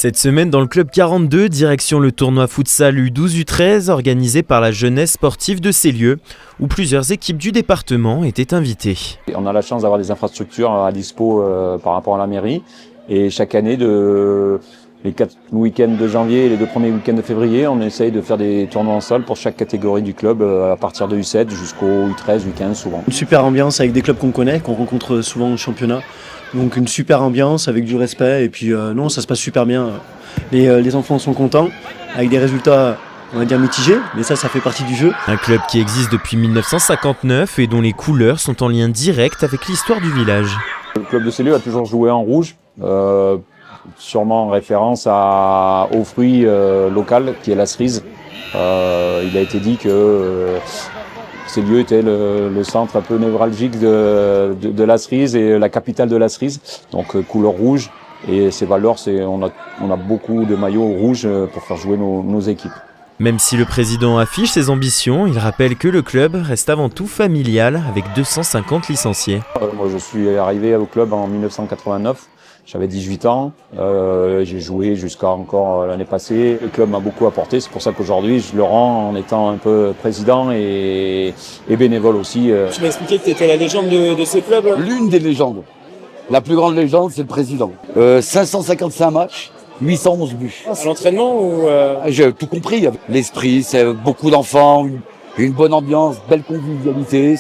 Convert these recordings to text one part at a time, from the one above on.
Cette semaine, dans le Club 42, direction le tournoi futsal U12-U13 organisé par la jeunesse sportive de Célieu, où plusieurs équipes du département étaient invitées. On a la chance d'avoir des infrastructures à dispo par rapport à la mairie. Et chaque année, les 4 week-ends de janvier et les 2 premiers week-ends de février, on essaye de faire des tournois en salle pour chaque catégorie du club, à partir de U7 jusqu'au U13, U15 souvent. Une super ambiance avec des clubs qu'on connaît, qu'on rencontre souvent au championnat. Donc une super ambiance avec du respect et puis non, ça se passe super bien. Les enfants sont contents avec des résultats, on va dire mitigés, mais ça fait partie du jeu. Un club qui existe depuis 1959 et dont les couleurs sont en lien direct avec l'histoire du village. Le club de Célieu a toujours joué en rouge, sûrement en référence au fruit local qui est la cerise. Il a été dit que Célieu était le centre un peu névralgique de la cerise et la capitale de la cerise, donc couleur rouge. Et ses valeurs, on a beaucoup de maillots rouges pour faire jouer nos équipes. Même si le président affiche ses ambitions, il rappelle que le club reste avant tout familial avec 250 licenciés. Moi, je suis arrivé au club en 1989. J'avais 18 ans, j'ai joué jusqu'à encore l'année passée. Le club m'a beaucoup apporté, c'est pour ça qu'aujourd'hui je le rends en étant un peu président et bénévole aussi. Tu m'as expliqué que tu étais la légende de ce club. L'une des légendes. La plus grande légende, c'est le président. 555 matchs, 811 buts. À l'entraînement ou J'ai tout compris. L'esprit, c'est beaucoup d'enfants, une bonne ambiance, belle convivialité.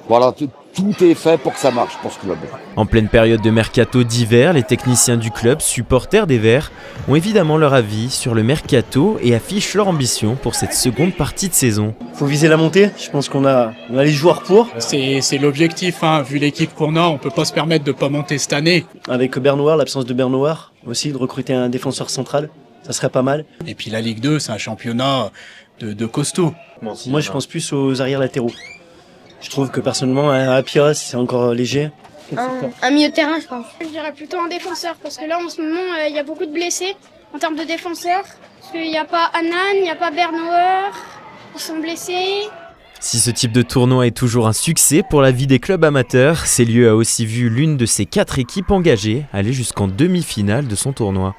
Voilà, tout est fait pour que ça marche pour ce club. En pleine période de mercato d'hiver, les techniciens du club, supporters des Verts, ont évidemment leur avis sur le mercato et affichent leur ambition pour cette seconde partie de saison. Il faut viser la montée, je pense qu'on a les joueurs pour. C'est l'objectif, hein. Vu l'équipe qu'on a, on peut pas se permettre de pas monter cette année. Avec Bernouard, l'absence de Bernouard, aussi de recruter un défenseur central, ça serait pas mal. Et puis la Ligue 2, c'est un championnat de costaud. Moi je pense plus aux arrières latéraux. Je trouve que personnellement, un Apia, c'est encore léger. Un milieu de terrain, je pense. Je dirais plutôt un défenseur, parce que là, en ce moment, il y a beaucoup de blessés en termes de défenseurs. Parce qu'il n'y a pas Anan, il n'y a pas Bernauer, ils sont blessés. Si ce type de tournoi est toujours un succès pour la vie des clubs amateurs, Célieu a aussi vu l'une de ses 4 équipes engagées aller jusqu'en demi-finale de son tournoi.